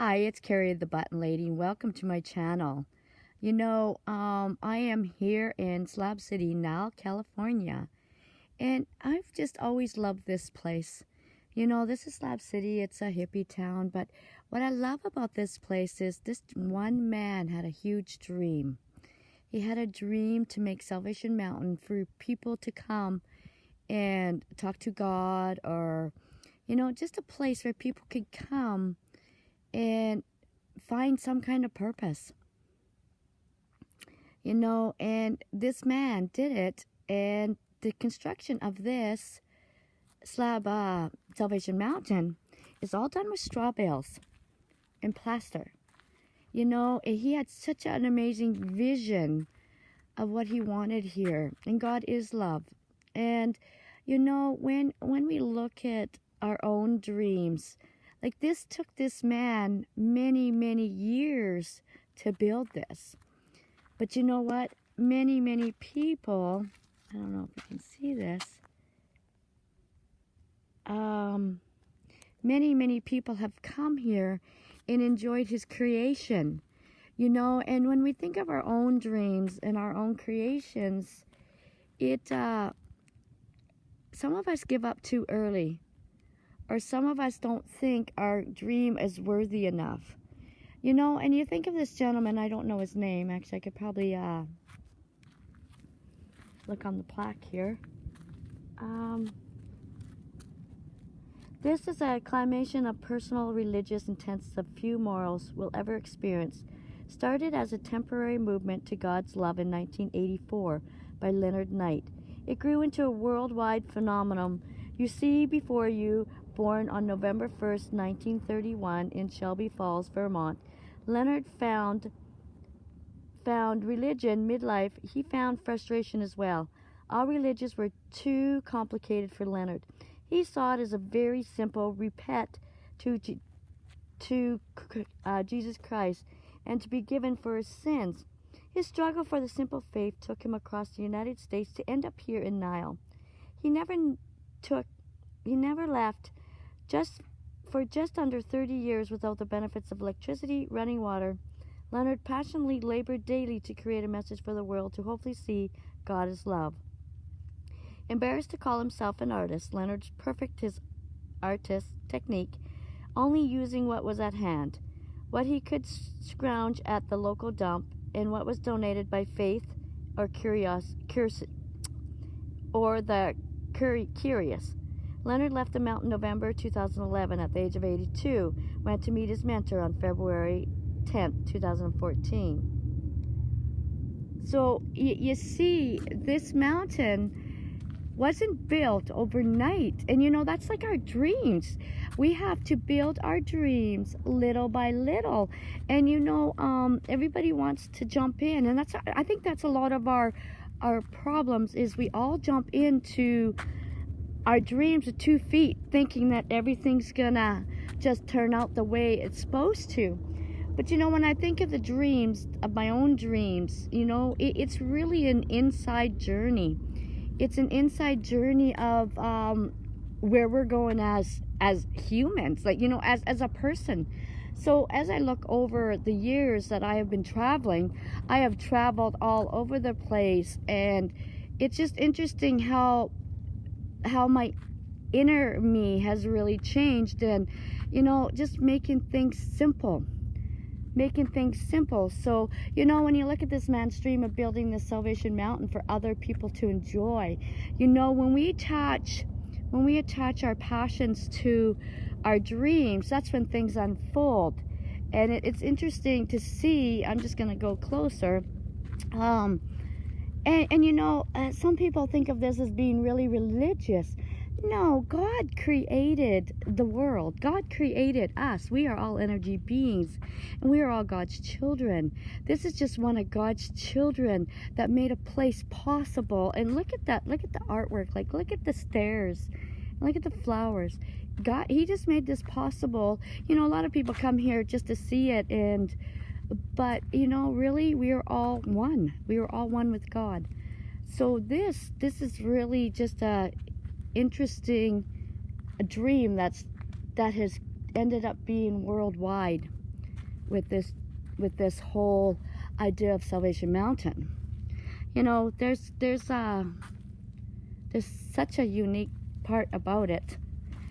Hi, it's Kerri the Button Lady, and welcome to my channel. I am here in Slab City now, California, and I've just always loved this place. This is Slab City. It's a hippie town, but what I love about this place is this one man had a huge dream. He had a dream to make Salvation Mountain for people to come and talk to God, or, just a place where people could come and find some kind of purpose. And this man did it, and the construction of this slab Salvation Mountain is all done with straw bales and plaster. And he had such an amazing vision of what he wanted here, and God is love. And when we look at our own dreams, like this took this man many, many years to build this. But you know what? Many, many people, I don't know if you can see this. Many, many people have come here and enjoyed his creation. And when we think of our own dreams and our own creations, some of us give up too early. Or some of us don't think our dream is worthy enough. And you think of this gentleman, I don't know his name. Actually, I could probably look on the plaque here. This is a climation of personal, religious intents of few mortals will ever experience. Started as a temporary movement to God's love in 1984 by Leonard Knight. It grew into a worldwide phenomenon. You see before you, born on November 1st, 1931 in Shelby Falls, Vermont, Leonard found religion midlife. He found frustration as well. All religions were too complicated for Leonard. He saw it as a very simple repent to Jesus Christ and to be given for his sins. His struggle for the simple faith took him across the United States to end up here in Nile. He never left for just under 30 years without the benefits of electricity, running water. Leonard passionately labored daily to create a message for the world to hopefully see God as love. Embarrassed to call himself an artist, Leonard perfected his artist technique, only using what was at hand, what he could scrounge at the local dump, and what was donated by faith or curious. Leonard left the mountain November 2011 at the age of 82, went to meet his mentor on February 10th, 2014. So you see, this mountain wasn't built overnight. And that's like our dreams. We have to build our dreams little by little. And everybody wants to jump in. And I think that's a lot of our problems, is we all jump into our dreams with 2 feet, thinking that everything's gonna just turn out the way it's supposed to. But when I think of the dreams, of my own dreams, it's really an inside journey. It's an inside journey of where we're going as humans, like, as a person. So as I look over the years that I have been traveling, I have traveled all over the place, and it's just interesting how my inner me has really changed, and just making things simple. So when you look at this man's dream of building this Salvation Mountain for other people to enjoy, when we attach our passions to our dreams, that's when things unfold. And it's interesting to see. I'm just going to go closer. Some people think of this as being really religious. No, God created the world. God created us. We are all energy beings, and we are all God's children. This is just one of God's children that made a place possible. And look at that. Look at the artwork. Like, look at the stairs. Look at the flowers. God, he just made this possible. A lot of people come here just to see it, but really, we are all one. We are all one with God. So this is really just a interesting dream that has ended up being worldwide. with this whole idea of Salvation Mountain. You know, there's such a unique part about it.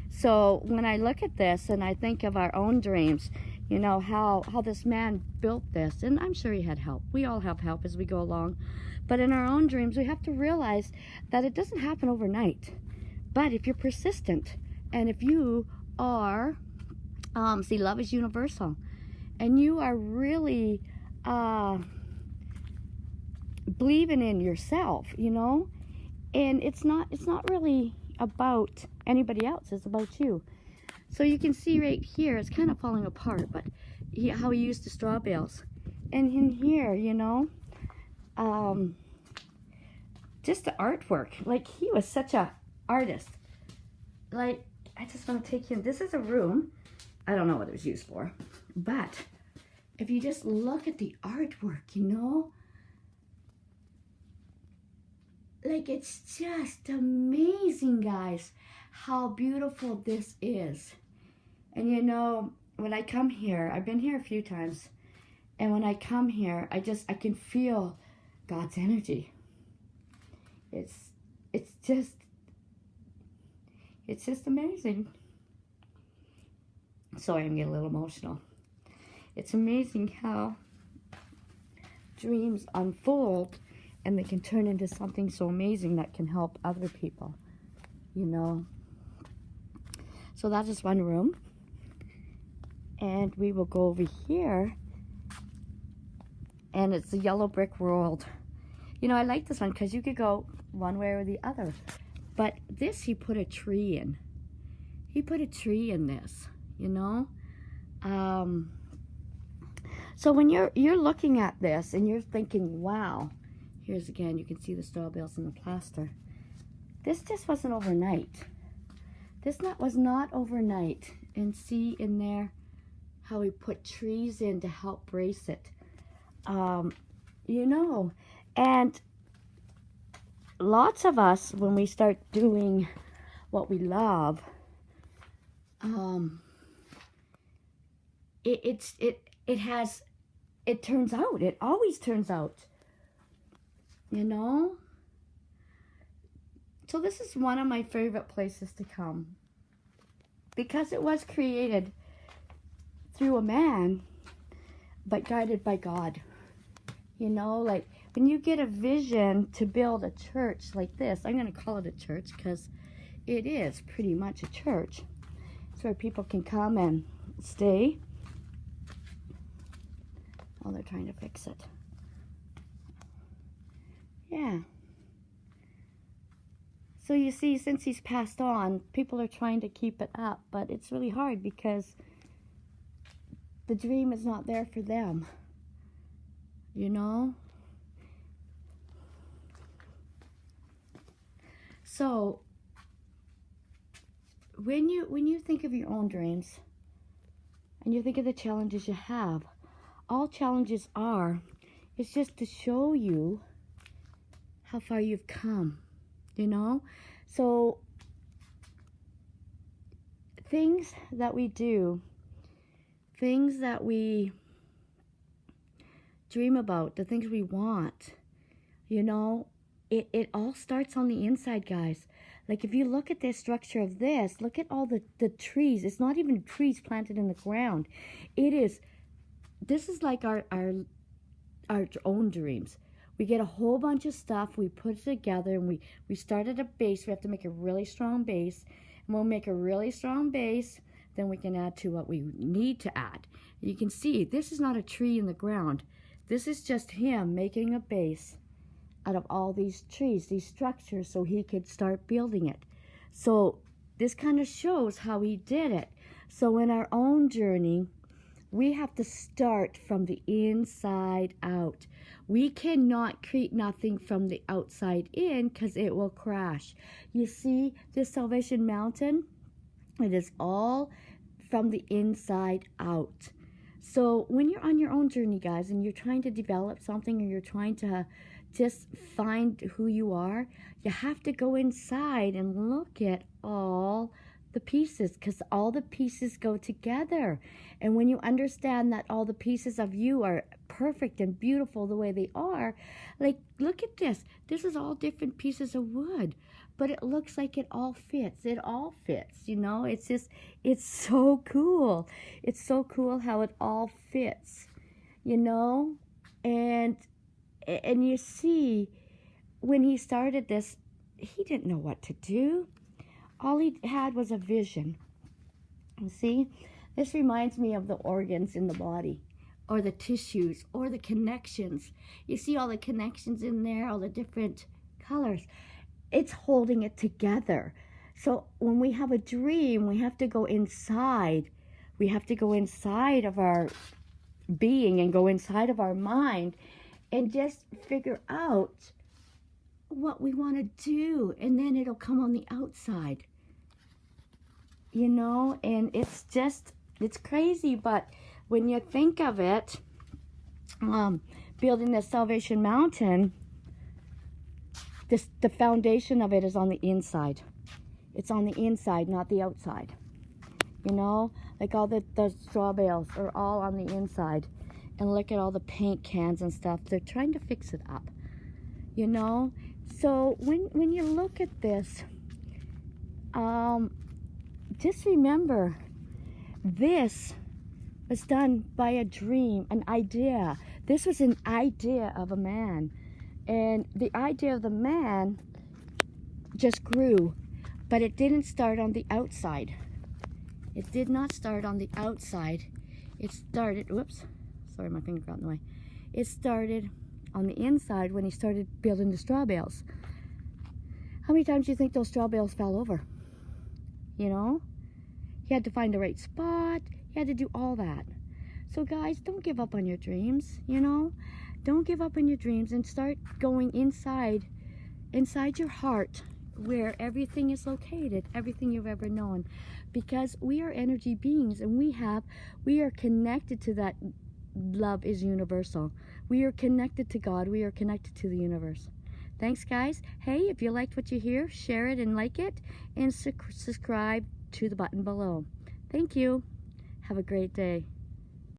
So when I look at this and I think of our own dreams, you know, how this man built this, and I'm sure he had help. We all have help as we go along. But in our own dreams, we have to realize that it doesn't happen overnight. But if you're persistent, and if you are, see, love is universal, and you are really believing in yourself, you know, and it's not really about anybody else, it's about you. So you can see right here, it's kind of falling apart, but how he used the straw bales. And in here, you know, just the artwork, like he was such a artist. Like, I just want to take him, this is a room, I don't know what it was used for, but if you just look at the artwork, you know, like, it's just amazing, guys, how beautiful this is. And you know, when I come here, I've been here a few times, and when I come here, I can feel God's energy. It's just amazing. Sorry, I'm getting a little emotional. It's amazing how dreams unfold and they can turn into something so amazing that can help other people, you know. So that is one room. And we will go over here. And it's the yellow brick world. You know, I like this one because you could go one way or the other. But this, he put a tree in. He put a tree in this, you know. So when you're looking at this and you're thinking, wow, here's again, you can see the straw bales and the plaster. This just wasn't overnight. This was not overnight. And see in there how he put trees in to help brace it. You know, and lots of us, when we start doing what we love, it turns out, it always turns out, you know. So this is one of my favorite places to come, because it was created through a man, but guided by God. You know, like when you get a vision to build a church like this, I'm going to call it a church because it is pretty much a church. It's where people can come and stay. Oh, they're trying to fix it. Yeah. So you see, since he's passed on, people are trying to keep it up, but it's really hard because the dream is not there for them. You know? So when you think of your own dreams and you think of the challenges you have, all challenges it's just to show you how far you've come, you know? So things that we do, things that we dream about, the things we want, you know, it all starts on the inside, guys. Like if you look at the structure of this, look at all the trees. It's not even trees planted in the ground. This is like our own dreams. We get a whole bunch of stuff, we put it together, and we start at a base. We have to make a really strong base. And we'll make a really strong base, then we can add to what we need to add. You can see, this is not a tree in the ground. This is just him making a base out of all these trees, these structures, so he could start building it. So this kind of shows how he did it. So in our own journey, we have to start from the inside out. We cannot create nothing from the outside in because it will crash. You see this Salvation Mountain? It is all from the inside out. So when you're on your own journey, guys, and you're trying to develop something, or you're trying to just find who you are, you have to go inside and look at all the pieces, because all the pieces go together. And when you understand that all the pieces of you are perfect and beautiful the way they are, like, look at this. This is all different pieces of wood, but it looks like it all fits. It all fits, you know? It's just, it's so cool. It's so cool how it all fits, you know? And you see, when he started this, he didn't know what to do. All he had was a vision. You see, this reminds me of the organs in the body, or the tissues, or the connections. You see all the connections in there, all the different colors. It's holding it together. So when we have a dream, we have to go inside. We have to go inside of our being and go inside of our mind and just figure out what we want to do, and then it'll come on the outside, you know. And it's just, it's crazy, but when you think of it, building the Salvation Mountain, the foundation of it is on the inside. It's on the inside, not the outside, you know. Like all the straw bales are all on the inside, and look at all the paint cans and stuff. They're trying to fix it up, you know. So when you look at this, just remember, this was done by a dream, an idea. This was an idea of a man. And the idea of the man just grew, but it didn't start on the outside. It did not start on the outside. It started, whoops, sorry, my finger got in the way. It started on the inside when he started building the straw bales. How many times do you think those straw bales fell over? You know? He had to find the right spot. He had to do all that. So guys, don't give up on your dreams, you know? Don't give up on your dreams, and start going inside your heart, where everything is located, everything you've ever known. Because we are energy beings, and we are connected to that. Love is universal. We are connected to God. We are connected to the universe. Thanks, guys. Hey, if you liked what you hear, share it and like it, and subscribe to the button below. Thank you. Have a great day.